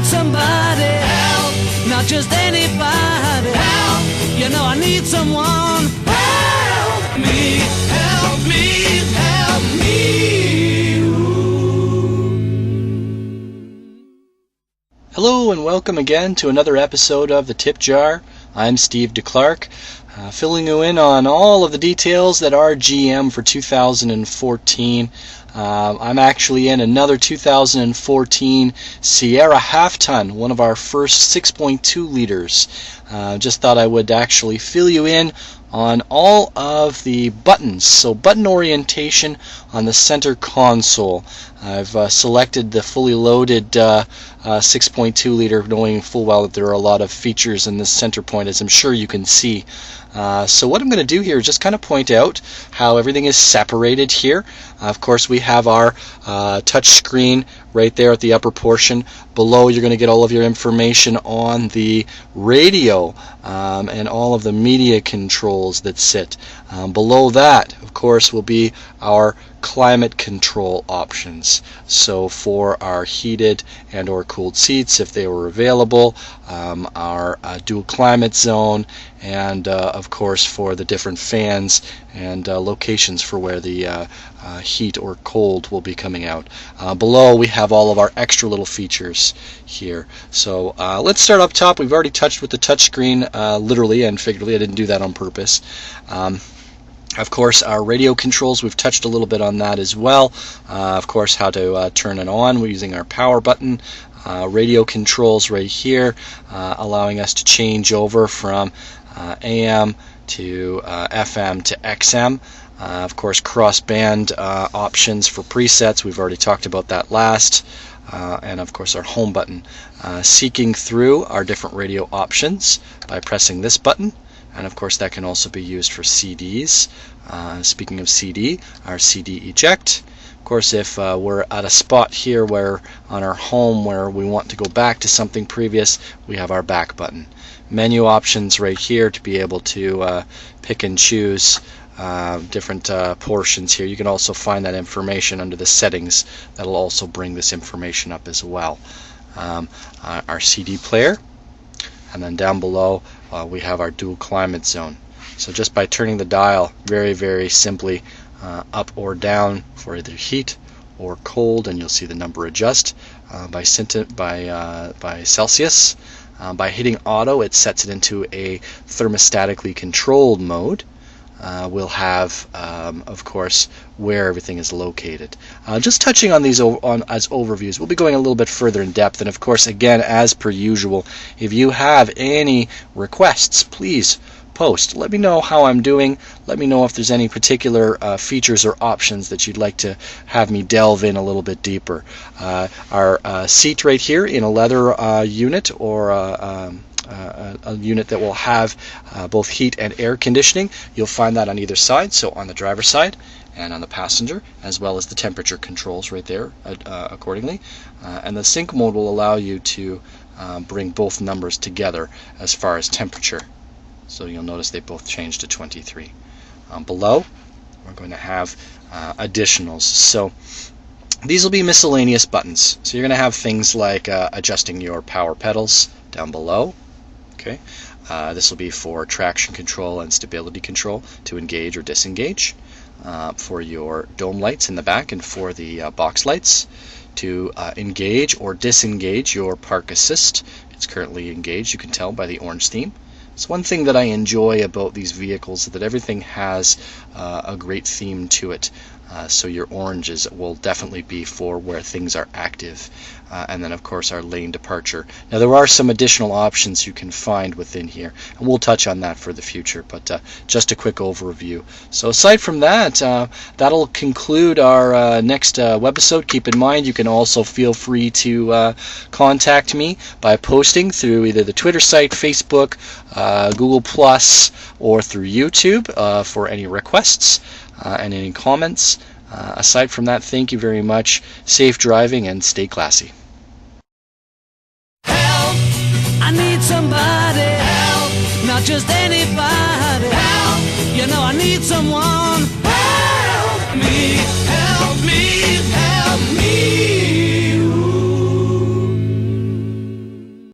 need somebody help, not just anybody help. You know I need someone help me, help me, help me. Hello and welcome again to another episode of The Tip Jar. I'm Steve DeClark, filling you in on all of the details that are GM for 2014. I'm actually in another 2014 Sierra Half Ton, one of our first 6.2 liters. Just thought I would actually fill you in on all of the buttons. So button orientation on the center console. I've selected the fully loaded 6.2 liter, knowing full well that there are a lot of features in this center point, as I'm sure you can see. So what I'm going to do here is just kind of point out how everything is separated here. Of course, we have our touch screen right there at the upper portion. Below, you're going to get all of your information on the radio and all of the media controls that sit. Below that, of course, will be our climate control options. So for our heated and or cooled seats, if they were available, our dual climate zone, and of course for the different fans and locations for where the heat or cold will be coming out. Below we have all of our extra little features here. So let's start up top. We've already touched with the touchscreen, literally and figuratively. I didn't do that on purpose. Of course, our radio controls, we've touched a little bit on that as well. Of course, how to turn it on. We're using our power button. Radio controls right here, allowing us to change over from AM to FM to XM. Of course, cross-band options for presets. We've already talked about that last. And of course, our home button. Seeking through our different radio options by pressing this button. And of course that can also be used for CDs. Speaking of CD, our CD eject. Of course, if we're at a spot here where on our home where we want to go back to something previous, we have our back button. Menu options right here to be able to pick and choose different portions here. You can also find that information under the settings. That'll also bring this information up as well. Our CD player. And then down below we have our dual climate zone. So just by turning the dial very, very simply up or down for either heat or cold, and you'll see the number adjust by Celsius. By hitting auto, it sets it into a thermostatically controlled mode. We'll have, of course, where everything is located. Just touching on these as overviews, we'll be going a little bit further in depth. And of course, again, as per usual, if you have any requests, please post. Let me know how I'm doing. Let me know if there's any particular features or options that you'd like to have me delve in a little bit deeper. Our seat right here in a leather unit, or a unit that will have both heat and air conditioning. You'll find that on either side, so on the driver's side and on the passenger, as well as the temperature controls right there accordingly. And the sync mode will allow you to bring both numbers together as far as temperature. So you'll notice they both change to 23. Below, we're going to have additionals. So these will be miscellaneous buttons. So you're going to have things like adjusting your power pedals down below. Okay, this will be for traction control and stability control, to engage or disengage, for your dome lights in the back and for the box lights, to engage or disengage your park assist. It's currently engaged, you can tell by the orange theme. It's one thing that I enjoy about these vehicles, that everything has a great theme to it. So your oranges will definitely be for where things are active. And then of course our lane departure. Now there are some additional options you can find within here, and we'll touch on that for the future, but just a quick overview. So aside from that, that'll conclude our next webisode. Keep in mind you can also feel free to contact me by posting through either the Twitter site, Facebook, Google+, or through YouTube for any requests and any comments. Aside from that, thank you very much. Safe driving and stay classy. Help! I need somebody help, not just anybody help. You know I need someone